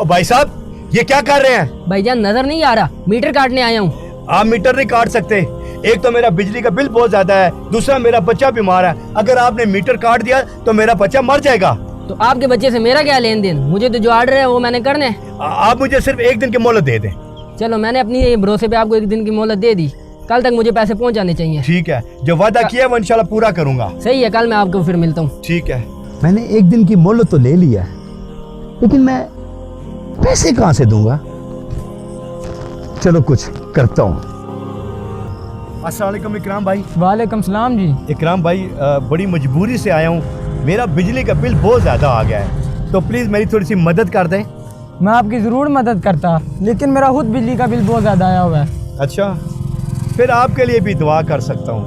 ओ भाई साहब, ये क्या कर रहे हैं? भाईजान नजर नहीं आ रहा, मीटर काटने आया हूँ। आप मीटर नहीं काट सकते। एक तो मेरा बिजली का बिल बहुत ज्यादा है, दूसरा मेरा बच्चा बीमार है। अगर आपने मीटर काट दिया तो मेरा बच्चा मर जाएगा। तो आपके बच्चे से मेरा क्या लेन देन? मुझे तो जो ऑर्डर है वो मैंने करने। आप मुझे सिर्फ एक दिन की मोहलत दे दें। चलो, मैंने अपनी भरोसे पे आपको एक दिन की मोहलत दे दी। कल तक मुझे पैसे पहुंच जाने चाहिए। ठीक है, जो वादा किया है वो इंशाल्लाह पूरा करूंगा। सही है, कल मैं आपको फिर मिलता हूँ। ठीक है। मैंने एक दिन की मोहलत तो ले लिया, लेकिन मैं पैसे कहाँ से दूंगा? चलो कुछ करता हूँ। अस्सलाम वालेकुम इकराम भाई। वालेकुम सलाम जी। इकराम भाई, बड़ी मजबूरी से आया हूँ। मेरा बिजली का बिल बहुत ज़्यादा आ गया है, तो प्लीज़ मेरी थोड़ी सी मदद कर दें। मैं आपकी ज़रूर मदद करता, लेकिन मेरा खुद बिजली का बिल बहुत ज़्यादा आया हुआ है। अच्छा, फिर आपके लिए भी दुआ कर सकता हूँ।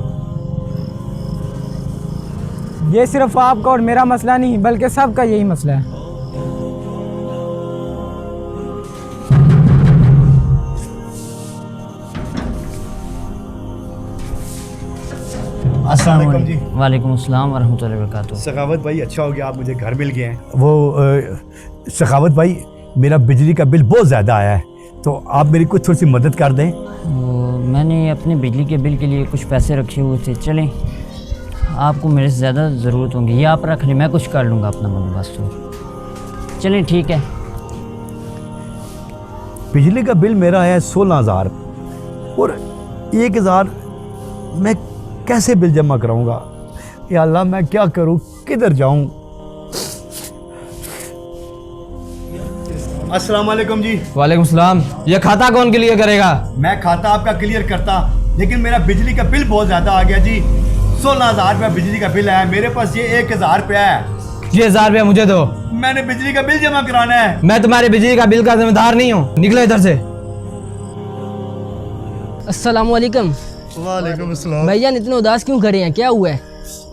ये सिर्फ आपका और मेरा मसला नहीं, बल्कि सबका यही मसला है। अस्सलाम वालेकुम जी। वालेकुम अस्सलाम वरहमतुल्लाहि वबरकातुहू। सखावत भाई, अच्छा हो गया आप मुझे घर मिल गए हैं। वो सखावत भाई, मेरा बिजली का बिल बहुत ज़्यादा आया है, तो आप मेरी कुछ थोड़ी सी मदद कर दें। मैंने अपने बिजली के बिल के लिए कुछ पैसे रखे हुए थे। चलें, आपको मेरे से ज़्यादा ज़रूरत होगी, ये आप रख लें, मैं कुछ कर लूँगा अपना बंदोबस्त। चलें ठीक है। बिजली का बिल मेरा है 16,000 और 1,000 मैं कैसे बिल जमा कराऊंगा? या अल्लाह, मैं क्या करूं, किधर जाऊं? अस्सलाम वालेकुम जी। वालेकुम सलाम। ये खाता कौन क्लियर करेगा? मैं खाता आपका क्लियर करता, लेकिन मेरा बिजली का बिल बहुत ज़्यादा आ गया जी। 16,000 रुपया बिजली का बिल है, मेरे पास ये 1,000 रुपया है। ये 1,000 रुपया मुझे दो। मैंने बिजली का बिल जमा कराना है। मैं तुम्हारे बिजली का बिल का जिम्मेदार नहीं हूँ, निकलो इधर से। अस्सलाम वालेकुम। वालेकुम अस्सलाम। भाईजान इतने उदास क्यों खड़े हैं, क्या हुआ है?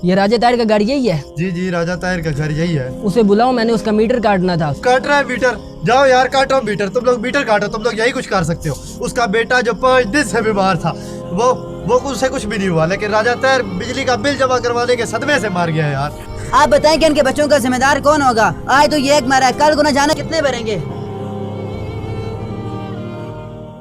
ये राजा ताहिर का घर यही है? जी जी, राजा ताहिर का घर यही है। उसे बुलाओ, मैंने उसका मीटर काटना था। काट रहा है मीटर? जाओ यार, काटो मीटर। तुम लोग मीटर काटो, तुम लोग यही कुछ कर सकते हो। उसका बेटा जो 5 दिन से बीमार था, वो उससे कुछ भी नहीं हुआ, लेकिन राजा ताहिर बिजली का बिल जमा करवाने के सदमे से मार गया यार। आप बताएं कि इनके बच्चों का जिम्मेदार कौन होगा? आज तो ये एक मरा है, कल को न जाने कितने भरेंगे।